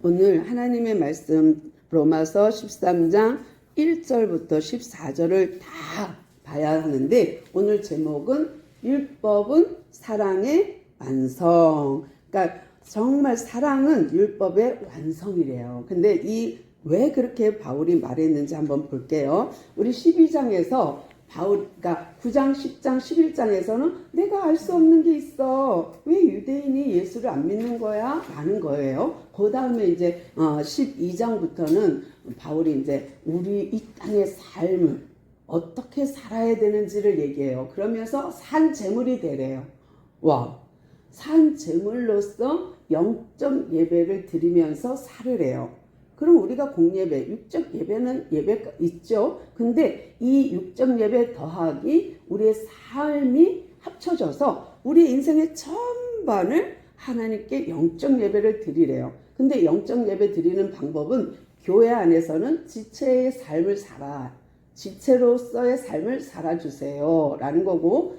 오늘 하나님의 말씀 로마서 13장 1절부터 14절을 다 봐야 하는데 오늘 제목은 율법은 사랑의 완성. 그러니까 정말 사랑은 율법의 완성이래요. 근데 왜 그렇게 바울이 말했는지 한번 볼게요. 우리 12장에서 그러니까 9장, 10장, 11장에서는 내가 알 수 없는 게 있어. 왜 유대인이 예수를 안 믿는 거야? 라는 거예요. 그 다음에 이제 12장부터는 바울이 이제 우리 이 땅의 삶을 어떻게 살아야 되는지를 얘기해요. 그러면서 산 제물이 되래요. 와, 산 제물로서 영적 예배를 드리면서 살으래요. 그럼 우리가 공예배, 육적 예배는 예배가 있죠. 근데 이 육적 예배 더하기 우리의 삶이 합쳐져서 우리 인생의 전반을 하나님께 영적 예배를 드리래요. 근데 영적 예배 드리는 방법은 교회 안에서는 지체의 삶을 지체로서의 삶을 살아주세요 라는 거고,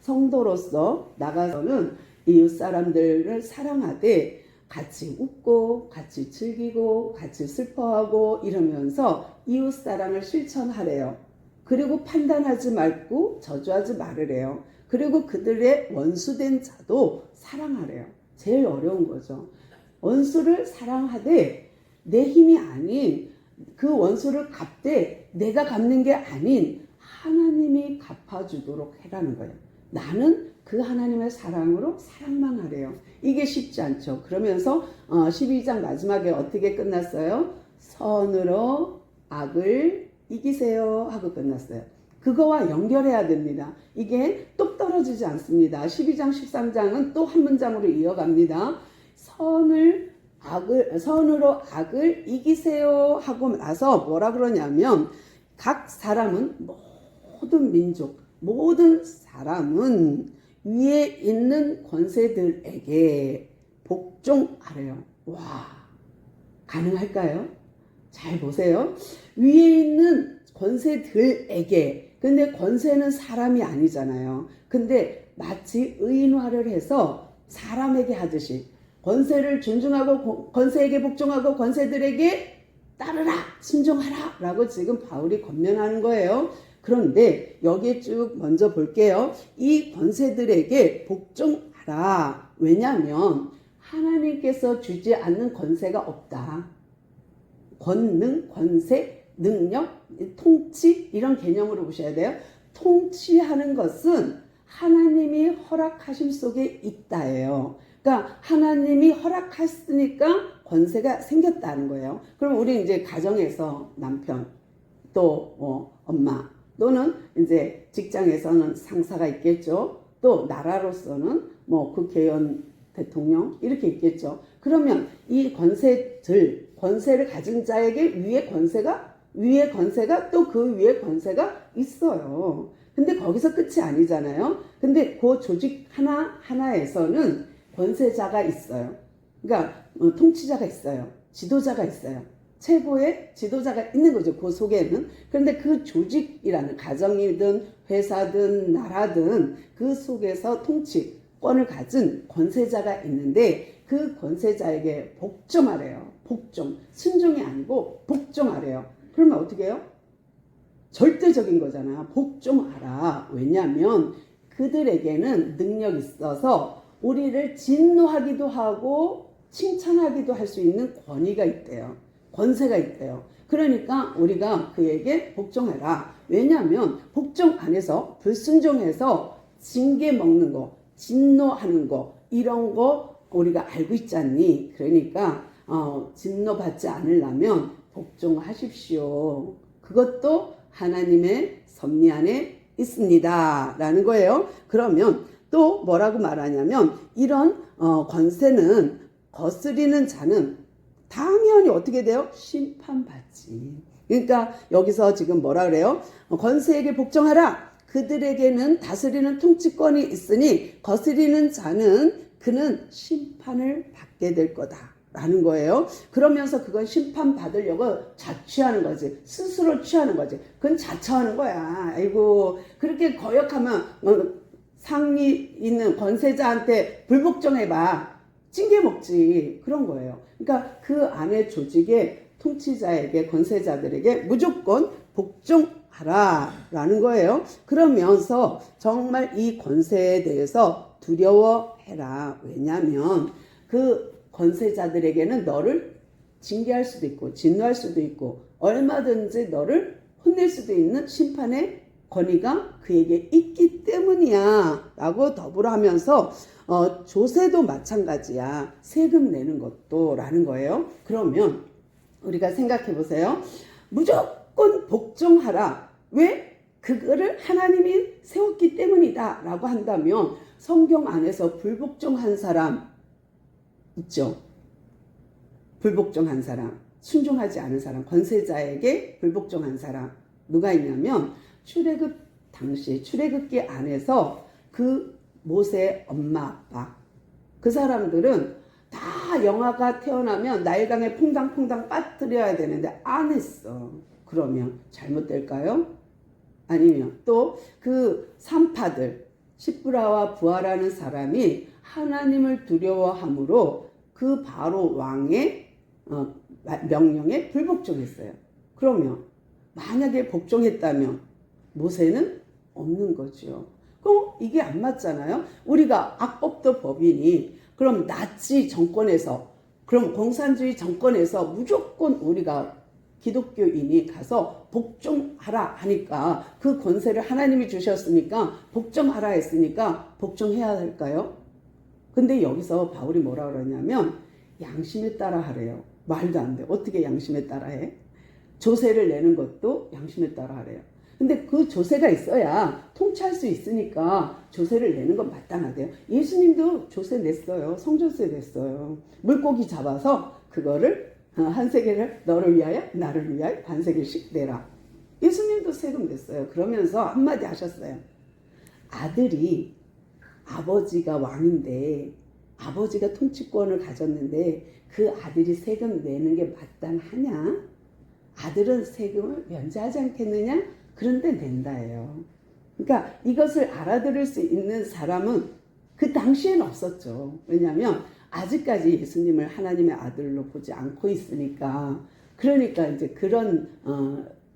성도로서 나가서는 이웃 사람들을 사랑하되 같이 웃고 같이 즐기고 같이 슬퍼하고 이러면서 이웃 사랑을 실천하래요. 그리고 판단하지 말고 저주하지 말으래요. 그리고 그들의 원수된 자도 사랑하래요. 제일 어려운 거죠. 원수를 사랑하되 내 힘이 아닌 그 원수를 갚되 내가 갚는 게 아닌 하나님이 갚아주도록 해라는 거예요. 나는 그 하나님의 사랑으로 사랑만 하래요. 이게 쉽지 않죠. 그러면서 12장 마지막에 어떻게 끝났어요? 선으로 악을 이기세요 하고 끝났어요. 그거와 연결해야 됩니다. 이게 똑 떨어지지 않습니다. 12장 13장은 또 한 문장으로 이어갑니다. 선으로 악을 이기세요 하고 나서 뭐라 그러냐면 각 사람은 모든 민족, 모든 사람은 위에 있는 권세들에게 복종하래요. 와, 가능할까요? 잘 보세요. 위에 있는 권세들에게, 근데 권세는 사람이 아니잖아요. 근데 마치 의인화를 해서 사람에게 하듯이 권세를 존중하고 권세에게 복종하고 권세들에게 따르라, 순종하라 라고 지금 바울이 권면하는 거예요. 그런데 여기에 쭉 먼저 볼게요. 이 권세들에게 복종하라. 왜냐하면 하나님께서 주지 않는 권세가 없다. 권능, 권세, 능력, 통치 이런 개념으로 보셔야 돼요. 통치하는 것은 하나님이 허락하심 속에 있다예요. 그러니까 하나님이 허락했으니까 권세가 생겼다는 거예요. 그럼 우리 이제 가정에서 남편 또 엄마 또는 이제 직장에서는 상사가 있겠죠. 또 나라로서는 국회의원, 대통령 이렇게 있겠죠. 그러면 이 권세를 가진 자에게 위에 권세가 또 그 위에 권세가 있어요. 근데 거기서 끝이 아니잖아요. 근데 그 조직 하나에서는 권세자가 있어요. 그러니까 통치자가 있어요. 지도자가 있어요. 최고의 지도자가 있는 거죠. 그 속에는. 그런데 그 조직이라는 가정이든 회사든 나라든 그 속에서 통치권을 가진 권세자가 있는데 그 권세자에게 복종하래요. 순종이 아니고 복종하래요. 그러면 어떻게 해요? 절대적인 거잖아. 복종하라. 왜냐하면 그들에게는 능력이 있어서 우리를 진노하기도 하고 칭찬하기도 할 수 있는 권위가 있대요. 권세가 있대요. 그러니까 우리가 그에게 복종해라. 왜냐하면 복종 안에서 불순종해서 징계 먹는 거, 진노하는 거 이런 거 우리가 알고 있지 않니? 그러니까 진노받지 않으려면 복종하십시오. 그것도 하나님의 섭리 안에 있습니다. 라는 거예요. 그러면 또 뭐라고 말하냐면 이런 권세는 거스리는 자는 당연히 어떻게 돼요? 심판받지. 그러니까 여기서 지금 뭐라 그래요? 권세에게 복종하라. 그들에게는 다스리는 통치권이 있으니 거스리는 자는 그는 심판을 받게 될 거다. 라는 거예요. 그러면서 그건 심판받으려고 자취하는 거지. 스스로 취하는 거지. 그건 자처하는 거야. 아이고, 그렇게 거역하면 상위 있는 권세자한테 불복종해봐. 찡겨 먹지. 그런 거예요. 그러니까 그 안에 조직의 통치자에게, 권세자들에게 무조건 복종하라라는 거예요. 그러면서 정말 이 권세에 대해서 두려워해라. 왜냐하면 그 권세자들에게는 너를 징계할 수도 있고 진노할 수도 있고 얼마든지 너를 혼낼 수도 있는 심판의 권위가 그에게 있기 때문이야 라고 더불어 하면서 조세도 마찬가지야. 세금 내는 것도 라는 거예요. 그러면 우리가 생각해 보세요. 무조건 복종하라. 왜? 그거를 하나님이 세웠기 때문이다 라고 한다면 성경 안에서 불복종한 사람 있죠. 불복종한 사람, 순종하지 않은 사람, 권세자에게 불복종한 사람 누가 있냐면 출애굽 당시 출애굽기 안에서 그 모세의 엄마 아빠 그 사람들은 다 영아가 태어나면 나일강에 퐁당퐁당 빠뜨려야 되는데 안 했어. 그러면 잘못될까요? 아니면 또 그 산파들 시브라와 부하라는 사람이 하나님을 두려워함으로 그 바로 왕의 명령에 불복종했어요. 그러면 만약에 복종했다면 모세는 없는 거죠. 그럼 이게 안 맞잖아요. 우리가 악법도 법이니 그럼 나치 정권에서 그럼 공산주의 정권에서 무조건 우리가 기독교인이 가서 복종하라 하니까 그 권세를 하나님이 주셨으니까 복종하라 했으니까 복종해야 할까요? 근데 여기서 바울이 뭐라 그러냐면 양심에 따라 하래요. 말도 안 돼. 어떻게 양심에 따라 해? 조세를 내는 것도 양심에 따라 하래요. 근데 그 조세가 있어야 통치할 수 있으니까 조세를 내는 건 마땅하대요. 예수님도 조세 냈어요. 성전세 냈어요. 물고기 잡아서 그거를 한 세겔을 너를 위하여 나를 위하여 반 세겔씩 내라. 예수님도 세금 냈어요. 그러면서 한마디 하셨어요. 아들이 아버지가 왕인데 아버지가 통치권을 가졌는데 그 아들이 세금 내는 게 마땅하냐? 아들은 세금을 면제하지 않겠느냐? 그런데 낸다예요. 그러니까 이것을 알아들을 수 있는 사람은 그 당시에는 없었죠. 왜냐하면 아직까지 예수님을 하나님의 아들로 보지 않고 있으니까. 그러니까 이제 그런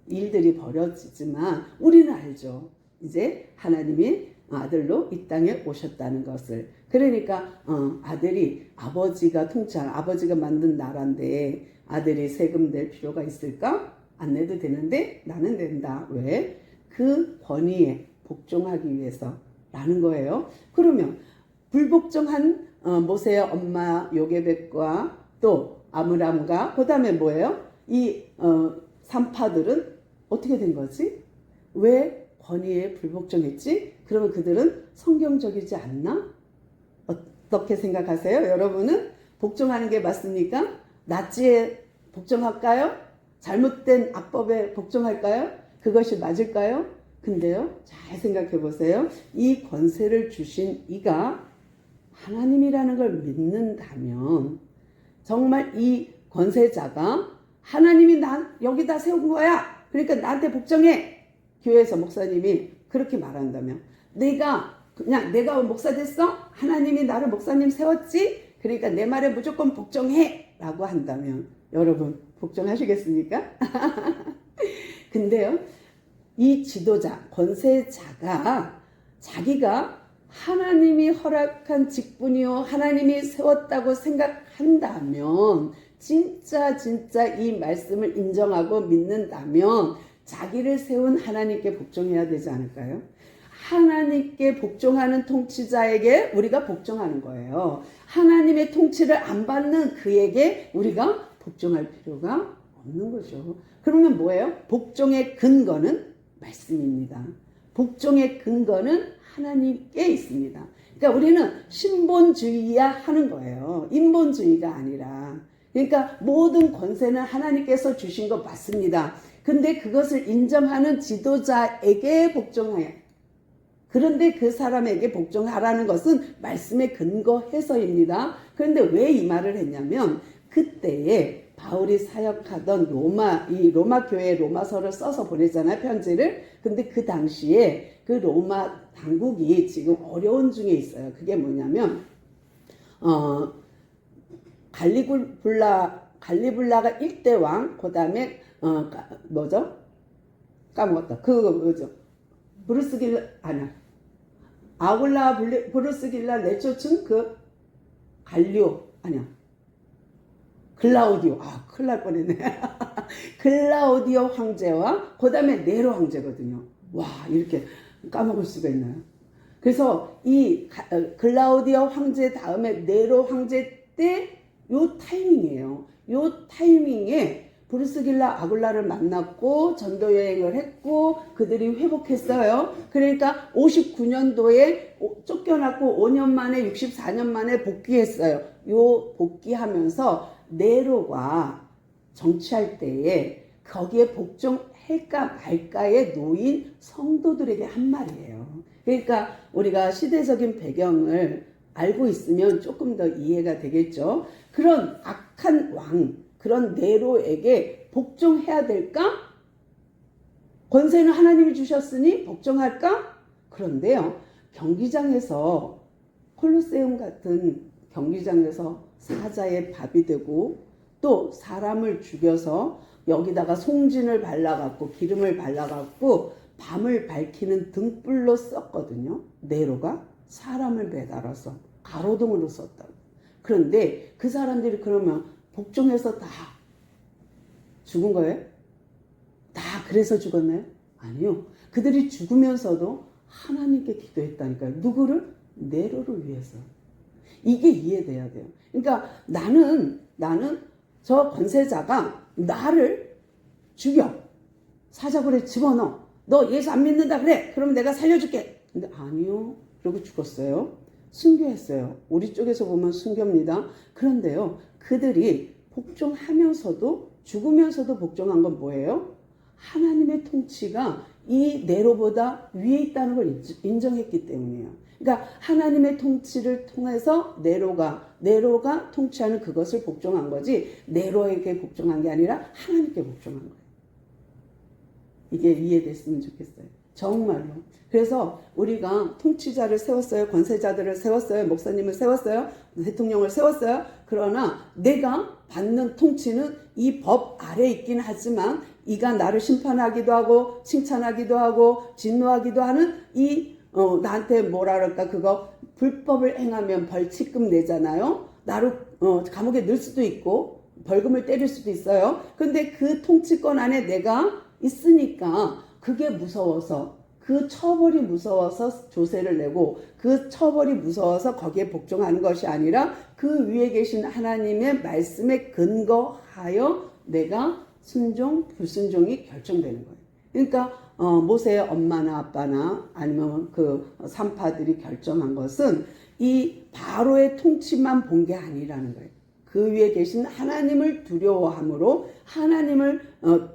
일들이 벌어지지만 우리는 알죠. 이제 하나님이 아들로 이 땅에 오셨다는 것을. 그러니까 아들이 아버지가 통치한 아버지가 만든 나라인데 아들이 세금 낼 필요가 있을까? 안 내도 되는데 나는 낸다. 왜? 그 권위에 복종하기 위해서라는 거예요. 그러면 불복종한 모세의 엄마 요게벳과 또 아므람과 그 다음에 뭐예요? 이 산파들은 어떻게 된 거지? 왜 권위에 불복종했지? 그러면 그들은 성경적이지 않나? 어떻게 생각하세요? 여러분은 복종하는 게 맞습니까? 나치에 복종할까요? 잘못된 악법에 복종할까요? 그것이 맞을까요? 근데요, 잘 생각해 보세요. 이 권세를 주신 이가 하나님이라는 걸 믿는다면 정말 이 권세자가 하나님이 난 여기다 세운 거야. 그러니까 나한테 복종해. 교회에서 목사님이 그렇게 말한다면 내가 목사 됐어? 하나님이 나를 목사님 세웠지? 그러니까 내 말에 무조건 복종해 라고 한다면 여러분 복종하시겠습니까? 근데요, 이 지도자, 권세자가 자기가 하나님이 허락한 직분이요 하나님이 세웠다고 생각한다면 진짜 이 말씀을 인정하고 믿는다면 자기를 세운 하나님께 복종해야 되지 않을까요? 하나님께 복종하는 통치자에게 우리가 복종하는 거예요. 하나님의 통치를 안 받는 그에게 우리가 복종할 필요가 없는 거죠. 그러면 뭐예요? 복종의 근거는 말씀입니다. 복종의 근거는 하나님께 있습니다. 그러니까 우리는 신본주의야 하는 거예요. 인본주의가 아니라. 그러니까 모든 권세는 하나님께서 주신 것 맞습니다. 근데 그것을 인정하는 지도자에게 복종해야. 그런데 그 사람에게 복종하라는 것은 말씀에 근거해서입니다. 그런데 왜 이 말을 했냐면 그때에 바울이 사역하던 로마 교회에 로마서를 써서 보내잖아요, 편지를. 근데 그 당시에 그 로마 당국이 지금 어려운 중에 있어요. 그게 뭐냐면 갈리불라가 1대 왕, 그 다음에 뭐죠? 까먹었다. 그거 뭐죠? 브루스길라 아니야. 아굴라 브루스길라 내쫓은 그 갈리오 아니야. 글라우디오. 큰일 날 뻔했네. 글라우디오 황제와 그 다음에 네로 황제거든요. 와, 이렇게 까먹을 수가 있나요? 그래서 이 글라우디오 황제 다음에 네로 황제 때 요 타이밍이에요. 요 타이밍에 브루스길라 아굴라를 만났고 전도 여행을 했고 그들이 회복했어요. 그러니까 59년도에 쫓겨났고 5년 만에 64년 만에 복귀했어요. 요 복귀하면서 네로가 정치할 때에 거기에 복종할까 말까에 놓인 성도들에게 한 말이에요. 그러니까 우리가 시대적인 배경을 알고 있으면 조금 더 이해가 되겠죠. 그런 악한 왕, 그런 네로에게 복종해야 될까? 권세는 하나님이 주셨으니 복종할까? 그런데요, 경기장에서 콜로세움 같은 경기장에서 사자의 밥이 되고 또 사람을 죽여서 여기다가 송진을 발라갖고 기름을 발라갖고 밤을 밝히는 등불로 썼거든요. 네로가 사람을 매달아서 가로등으로 썼다고. 그런데 그 사람들이 그러면 복종해서 다 죽은 거예요? 다 그래서 죽었나요? 아니요. 그들이 죽으면서도 하나님께 기도했다니까요. 누구를? 네로를 위해서. 이게 이해돼야 돼요. 그러니까 나는 저 권세자가 나를 죽여. 사자굴에 집어넣어. 너 예수 안 믿는다 그래. 그럼 내가 살려줄게. 근데 아니요. 그러고 죽었어요. 순교했어요. 우리 쪽에서 보면 순교입니다. 그런데요, 그들이 복종하면서도 죽으면서도 복종한 건 뭐예요? 하나님의 통치가 이 네로보다 위에 있다는 걸 인정했기 때문이에요. 그러니까 하나님의 통치를 통해서 네로가 통치하는 그것을 복종한 거지 네로에게 복종한 게 아니라 하나님께 복종한 거예요. 이게 이해됐으면 좋겠어요. 정말로. 그래서 우리가 통치자를 세웠어요. 권세자들을 세웠어요. 목사님을 세웠어요. 대통령을 세웠어요. 그러나 내가 받는 통치는 이 법 아래 있긴 하지만 이가 나를 심판하기도 하고 칭찬하기도 하고 진노하기도 하는 나한테 뭐라 그럴까 그거 불법을 행하면 벌칙금 내잖아요. 나를 감옥에 넣을 수도 있고 벌금을 때릴 수도 있어요. 근데 그 통치권 안에 내가 있으니까 그게 무서워서 그 처벌이 무서워서 조세를 내고 그 처벌이 무서워서 거기에 복종하는 것이 아니라 그 위에 계신 하나님의 말씀에 근거하여 내가 순종, 불순종이 결정되는 거예요. 그러니까 모세의 엄마나 아빠나 아니면 그 산파들이 결정한 것은 이 바로의 통치만 본 게 아니라는 거예요. 그 위에 계신 하나님을 두려워함으로 하나님을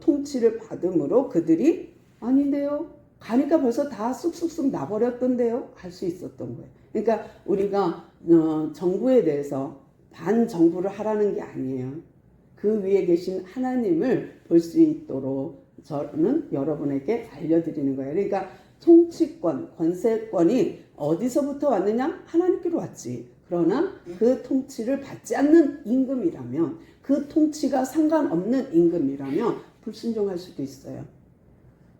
통치를 받음으로 그들이 아닌데요. 가니까 벌써 다 쑥쑥쑥 나버렸던데요. 할 수 있었던 거예요. 그러니까 우리가 정부에 대해서 반정부를 하라는 게 아니에요. 그 위에 계신 하나님을 볼 수 있도록 저는 여러분에게 알려드리는 거예요. 그러니까 통치권, 권세권이 어디서부터 왔느냐? 하나님께로 왔지. 그러나 그 통치를 받지 않는 임금이라면 그 통치가 상관없는 임금이라면 불순종할 수도 있어요.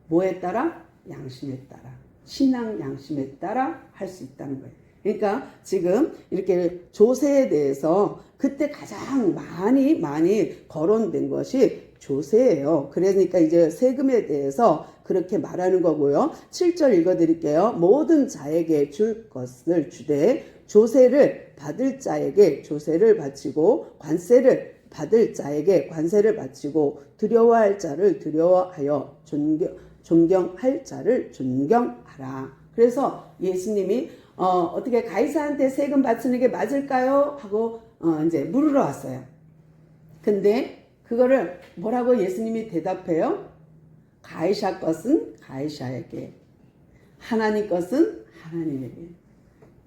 뭐에 따라? 양심에 따라. 신앙 양심에 따라 할 수 있다는 거예요. 그러니까 지금 이렇게 조세에 대해서 그때 가장 많이 거론된 것이 조세예요. 그러니까 이제 세금에 대해서 그렇게 말하는 거고요. 7절 읽어드릴게요. 모든 자에게 줄 것을 주되 조세를 받을 자에게 조세를 바치고 관세를 받을 자에게 관세를 바치고 두려워할 자를 두려워하여 존경할 자를 존경하라. 그래서 예수님이 어떻게 가이사한테 세금 바치는 게 맞을까요? 하고 이제 물으러 왔어요. 근데 그거를 뭐라고 예수님이 대답해요? 가이사 것은 가이사에게, 하나님 것은 하나님에게.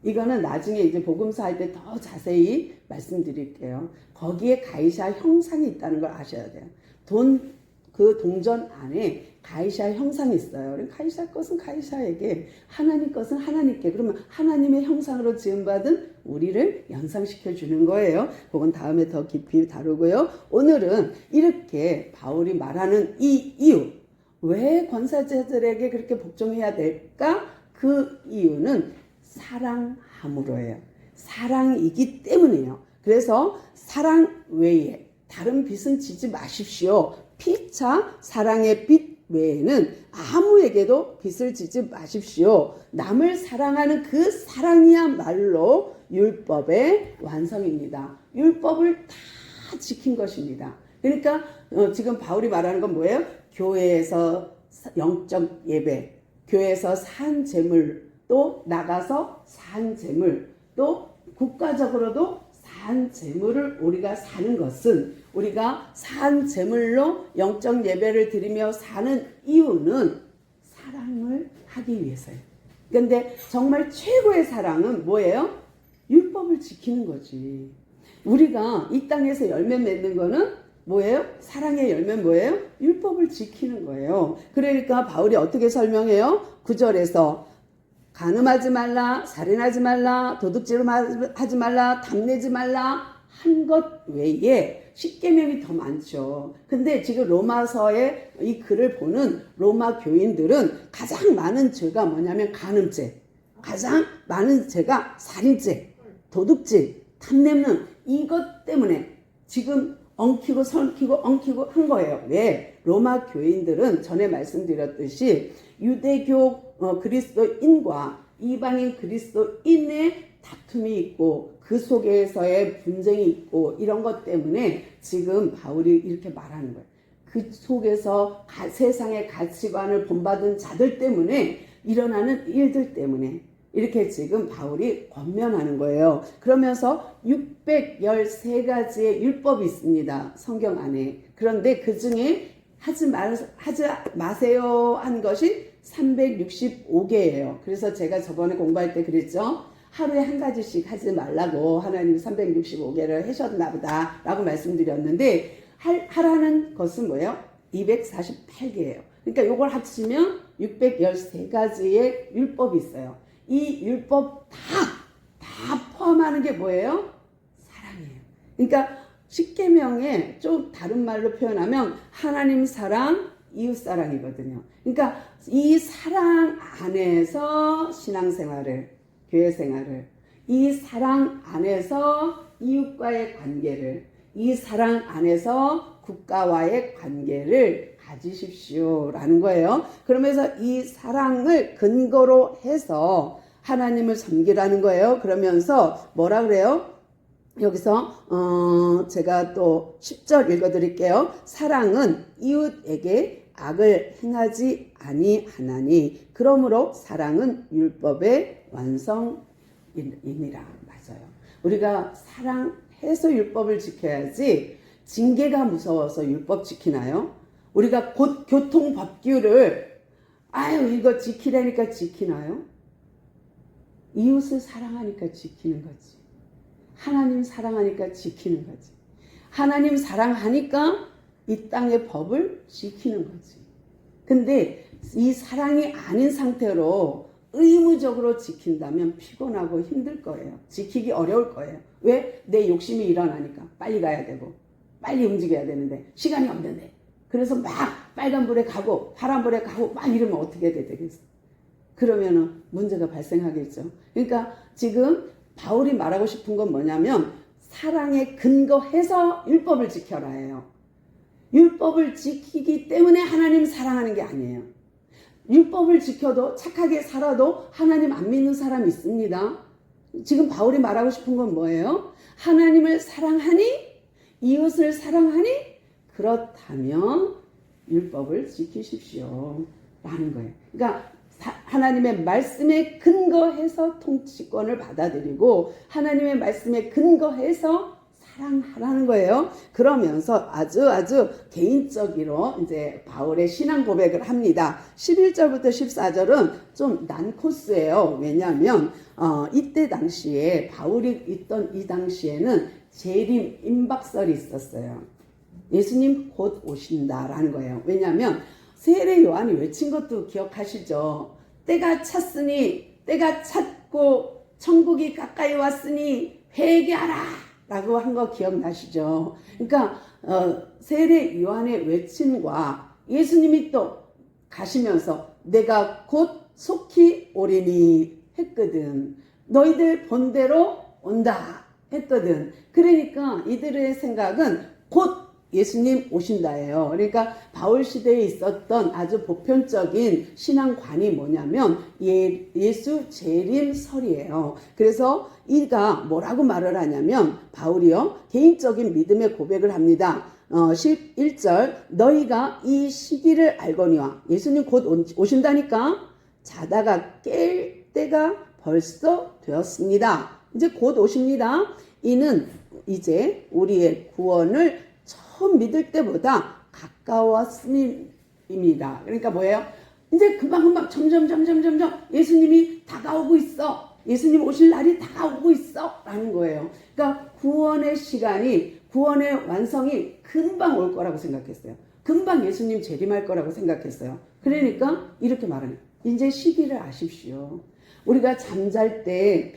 이거는 나중에 이제 복음서 할 때 더 자세히 말씀드릴게요. 거기에 가이사 형상이 있다는 걸 아셔야 돼요. 돈 그 동전 안에 가이샤 형상이 있어요. 가이샤 것은 가이샤에게, 하나님 것은 하나님께. 그러면 하나님의 형상으로 지음받은 우리를 연상시켜 주는 거예요. 그건 다음에 더 깊이 다루고요. 오늘은 이렇게 바울이 말하는 이 이유, 왜 권사자들에게 그렇게 복종해야 될까? 그 이유는 사랑함으로예요. 사랑이기 때문이에요. 그래서 사랑 외에 다른 빛은 지지 마십시오. 피차 사랑의 빛 외에는 아무에게도 빛을 지지 마십시오. 남을 사랑하는 그 사랑이야말로 율법의 완성입니다. 율법을 다 지킨 것입니다. 그러니까 지금 바울이 말하는 건 뭐예요? 교회에서 영적 예배, 교회에서 산 제물, 또 나가서 산 제물, 또 국가적으로도 산 제물을 우리가 사는 것은, 우리가 산 제물로 영적 예배를 드리며 사는 이유는 사랑을 하기 위해서예요. 그런데 정말 최고의 사랑은 뭐예요? 율법을 지키는 거지. 우리가 이 땅에서 열매 맺는 거는 뭐예요? 사랑의 열매는 뭐예요? 율법을 지키는 거예요. 그러니까 바울이 어떻게 설명해요? 9절에서 간음하지 말라, 살인하지 말라, 도둑질 하지 말라, 탐내지 말라 한 것 외에 십계명이 더 많죠. 근데 지금 로마서의 이 글을 보는 로마 교인들은 가장 많은 죄가 뭐냐면 간음죄, 가장 많은 죄가 살인죄, 도둑질, 탐내는 이것 때문에 지금 엉키고 엉키고 한 거예요. 왜? 로마 교인들은 전에 말씀드렸듯이 유대교 그리스도인과 이방인 그리스도인의 다툼이 있고 그 속에서의 분쟁이 있고 이런 것 때문에 지금 바울이 이렇게 말하는 거예요. 그 속에서 세상의 가치관을 본받은 자들 때문에 일어나는 일들 때문에 이렇게 지금 바울이 권면하는 거예요. 그러면서 613가지의 율법이 있습니다. 성경 안에. 그런데 그 중에 하지 마세요 한 것이 365개예요. 그래서 제가 저번에 공부할 때 그랬죠. 하루에 한 가지씩 하지 말라고 하나님 365개를 하셨나 보다 라고 말씀드렸는데 하라는 것은 뭐예요? 248개예요. 그러니까 이걸 합치면 613가지의 율법이 있어요. 이 율법 다 포함하는 게 뭐예요? 사랑이에요. 그러니까 십계명에 좀 다른 말로 표현하면 하나님 사랑, 이웃 사랑이거든요. 그러니까 이 사랑 안에서 신앙생활을, 교회 생활을, 이 사랑 안에서 이웃과의 관계를, 이 사랑 안에서 국가와의 관계를 가지십시오라는 거예요. 그러면서 이 사랑을 근거로 해서 하나님을 섬기라는 거예요. 그러면서 뭐라 그래요? 여기서 제가 또 10절 읽어드릴게요. 사랑은 이웃에게 악을 행하지 아니하나니 그러므로 사랑은 율법의 완성이니라. 맞아요. 우리가 사랑해서 율법을 지켜야지 징계가 무서워서 율법 지키나요? 우리가 곧 교통법규를 이거 지키라니까 지키나요? 이웃을 사랑하니까 지키는 거지. 하나님 사랑하니까 지키는 거지. 하나님 사랑하니까 이 땅의 법을 지키는 거지. 근데 이 사랑이 아닌 상태로 의무적으로 지킨다면 피곤하고 힘들 거예요. 지키기 어려울 거예요. 왜? 내 욕심이 일어나니까 빨리 가야 되고 빨리 움직여야 되는데 시간이 없는데 그래서 막 빨간불에 가고 파란불에 가고 막 이러면 어떻게 되겠어? 그러면은 문제가 발생하겠죠. 그러니까 지금 바울이 말하고 싶은 건 뭐냐면 사랑에 근거해서 율법을 지켜라예요. 율법을 지키기 때문에 하나님 사랑하는 게 아니에요. 율법을 지켜도 착하게 살아도 하나님 안 믿는 사람이 있습니다. 지금 바울이 말하고 싶은 건 뭐예요? 하나님을 사랑하니? 이웃을 사랑하니? 그렇다면 율법을 지키십시오 라는 거예요. 그러니까 하나님의 말씀에 근거해서 통치권을 받아들이고 하나님의 말씀에 근거해서 사랑하라는 거예요. 그러면서 아주 개인적으로 이제 바울의 신앙 고백을 합니다. 11절부터 14절은 좀 난 코스예요. 왜냐하면 이때 당시에 바울이 있던 이 당시에는 재림 임박설이 있었어요. 예수님 곧 오신다라는 거예요. 왜냐하면 세례 요한이 외친 것도 기억하시죠? 때가 찼으니, 때가 찼고 천국이 가까이 왔으니 회개하라 라고 한 거 기억나시죠? 그러니까 세례 요한의 외침과 예수님이 또 가시면서 내가 곧 속히 오리니 했거든. 너희들 본대로 온다 했거든. 그러니까 이들의 생각은 곧 예수님 오신다예요. 그러니까 바울 시대에 있었던 아주 보편적인 신앙관이 뭐냐면 예수 재림설이에요. 그래서 이가 뭐라고 말을 하냐면 바울이요 개인적인 믿음의 고백을 합니다. 11절 너희가 이 시기를 알거니와 예수님 곧 오신다니까 자다가 깰 때가 벌써 되었습니다. 이제 곧 오십니다. 이는 이제 우리의 구원을 처음 믿을 때보다 가까웠음입니다. 그러니까 뭐예요? 이제 금방금방 점점 예수님이 다가오고 있어. 예수님 오실 날이 다가오고 있어 라는 거예요. 그러니까 구원의 시간이 구원의 완성이 금방 올 거라고 생각했어요. 금방 예수님 재림할 거라고 생각했어요. 그러니까 이렇게 말하는 이제 시기를 아십시오. 우리가 잠잘 때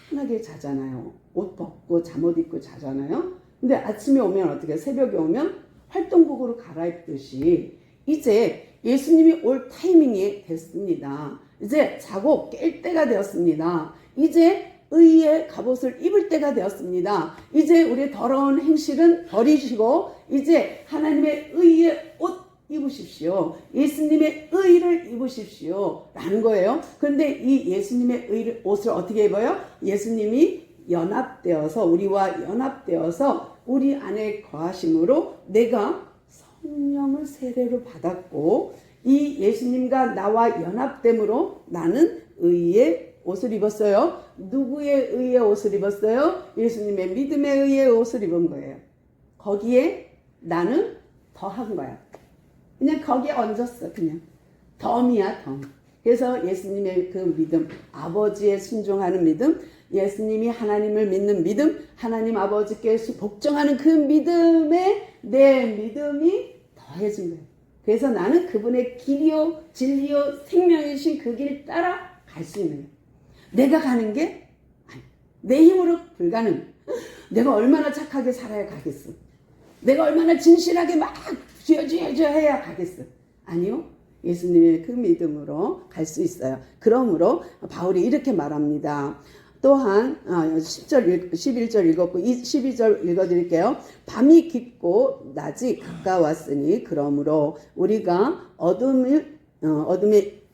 편하게 자잖아요. 옷 벗고 잠옷 입고 자잖아요. 근데 아침에 오면 어떻게 새벽에 오면 활동복으로 갈아입듯이 이제 예수님이 올 타이밍이 됐습니다. 이제 자고 깰 때가 되었습니다. 이제 의의 갑옷을 입을 때가 되었습니다. 이제 우리 더러운 행실은 버리시고 이제 하나님의 의의 옷 입으십시오. 예수님의 의를 입으십시오 라는 거예요. 그런데 이 예수님의 옷을 어떻게 입어요? 예수님이 연합되어서 우리와 연합되어서 우리 안에 거하심으로 내가 성령을 세례로 받았고 이 예수님과 나와 연합됨으로 나는 의의 옷을 입었어요. 누구의 의의 옷을 입었어요? 예수님의 믿음의 의의 옷을 입은 거예요. 거기에 나는 더한 거야. 그냥 거기에 얹었어. 그냥 덤이야 덤. 그래서 예수님의 그 믿음, 아버지의 순종하는 믿음, 예수님이 하나님을 믿는 믿음, 하나님 아버지께 복종하는 그 믿음에 내 믿음이 더해진 거예요. 그래서 나는 그분의 길이요 진리요 생명이신 그 길 따라 갈 수 있는 거예요. 내가 가는 게 내 힘으로 불가능. 내가 얼마나 착하게 살아야 가겠어. 내가 얼마나 진실하게 막 쥐어쥐어 해야 가겠어. 아니요. 예수님의 그 믿음으로 갈 수 있어요. 그러므로 바울이 이렇게 말합니다. 또한 10절, 11절 읽었고 12절 읽어드릴게요. 밤이 깊고 낮이 가까웠으니 그러므로 우리가 어둠의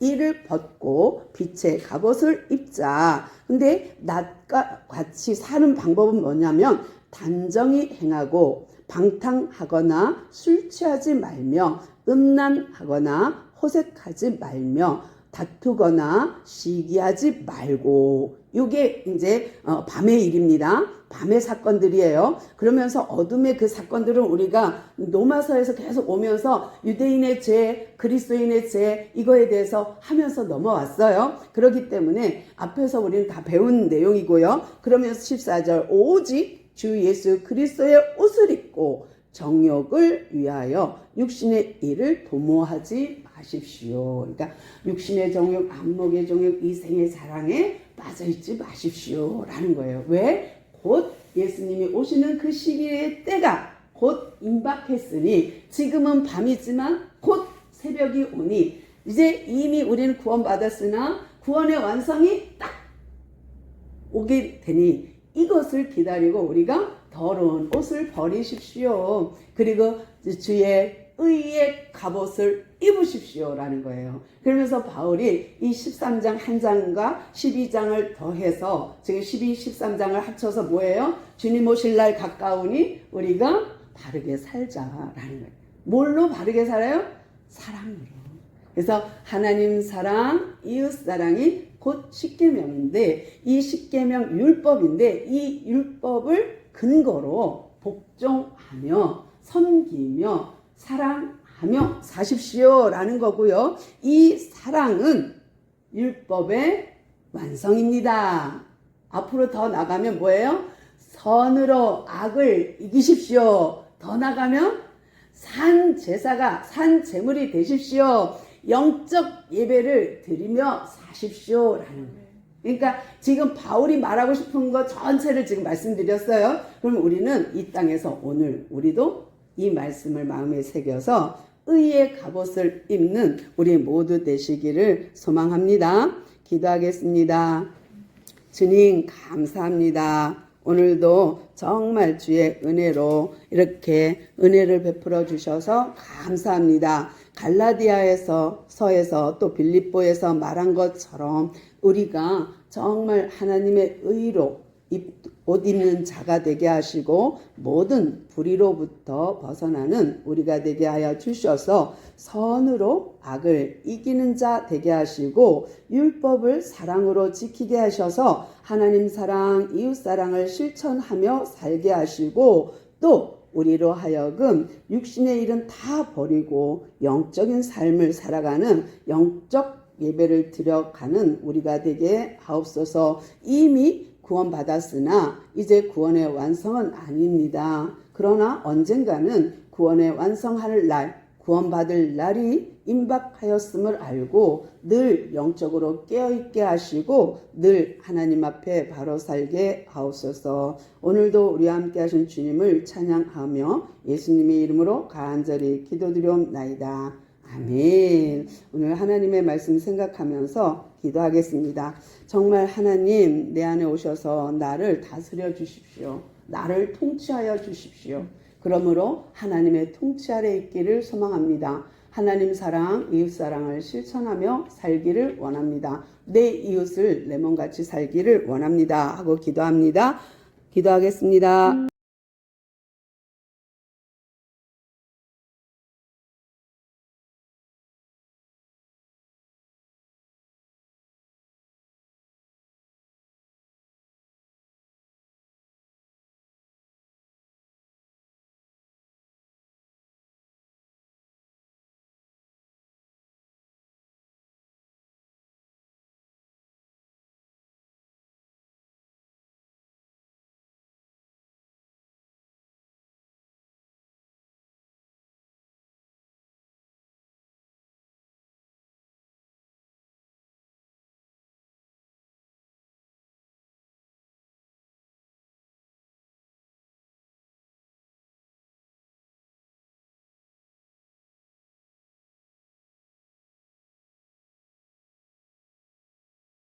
일을 벗고 빛의 갑옷을 입자. 근데 낮과 같이 사는 방법은 뭐냐면 단정히 행하고 방탕하거나 술 취하지 말며 음란하거나 호색하지 말며 다투거나 시기하지 말고 이게 이제 밤의 일입니다. 밤의 사건들이에요. 그러면서 어둠의 그 사건들은 우리가 로마서에서 계속 오면서 유대인의 죄, 그리스도인의 죄 이거에 대해서 하면서 넘어왔어요. 그렇기 때문에 앞에서 우리는 다 배운 내용이고요. 그러면서 14절 오직 주 예수 그리스도의 옷을 입고 정욕을 위하여 육신의 일을 도모하지 마십시오. 그러니까 육신의 정욕, 안목의 정욕, 이생의 사랑에 빠져있지 마십시오 라는 거예요. 왜? 곧 예수님이 오시는 그 시기의 때가 곧 임박했으니 지금은 밤이지만 곧 새벽이 오니 이제 이미 우리는 구원받았으나 구원의 완성이 딱 오게 되니 이것을 기다리고 우리가 더러운 옷을 버리십시오. 그리고 주의 의의 갑옷을 입으십시오 라는 거예요. 그러면서 바울이 이 13장 한 장과 12장을 더해서 지금 12, 13장을 합쳐서 뭐예요? 주님 오실 날 가까우니 우리가 바르게 살자라는 거예요. 뭘로 바르게 살아요? 사랑으로. 그래서 하나님 사랑, 이웃 사랑이 곧 십계명인데 이 십계명 율법인데 이 율법을 근거로 복종하며 섬기며 사랑하며 사십시오 라는 거고요. 이 사랑은 율법의 완성입니다. 앞으로 더 나가면 뭐예요? 선으로 악을 이기십시오. 더 나가면 산 제사가 산 제물이 되십시오. 영적 예배를 드리며 사십시오라는 거예요. 그러니까 지금 바울이 말하고 싶은 것 전체를 지금 말씀드렸어요. 그럼 우리는 이 땅에서 오늘 우리도 이 말씀을 마음에 새겨서 의의 갑옷을 입는 우리 모두 되시기를 소망합니다. 기도하겠습니다. 주님 감사합니다. 오늘도 정말 주의 은혜로 이렇게 은혜를 베풀어 주셔서 감사합니다. 갈라디아에서 서에서 또 빌립보에서 말한 것처럼 우리가 정말 하나님의 의로 옷 입는 자가 되게 하시고 모든 불의로부터 벗어나는 우리가 되게 하여 주셔서 선으로 악을 이기는 자 되게 하시고 율법을 사랑으로 지키게 하셔서 하나님 사랑, 이웃 사랑을 실천하며 살게 하시고 또 우리로 하여금 육신의 일은 다 버리고 영적인 삶을 살아가는 영적 예배를 드려가는 우리가 되게 하옵소서. 이미 구원받았으나 이제 구원의 완성은 아닙니다. 그러나 언젠가는 구원의 완성할 날, 구원받을 날이 임박하였음을 알고 늘 영적으로 깨어있게 하시고 늘 하나님 앞에 바로 살게 하옵소서. 오늘도 우리와 함께 하신 주님을 찬양하며 예수님의 이름으로 간절히 기도드리옵나이다. 아멘. 오늘 하나님의 말씀 생각하면서 기도하겠습니다. 정말 하나님 내 안에 오셔서 나를 다스려 주십시오. 나를 통치하여 주십시오. 그러므로 하나님의 통치 아래 있기를 소망합니다. 하나님 사랑, 이웃 사랑을 실천하며 살기를 원합니다. 내 이웃을 내 몸같이 살기를 원합니다. 하고 기도합니다. 기도하겠습니다.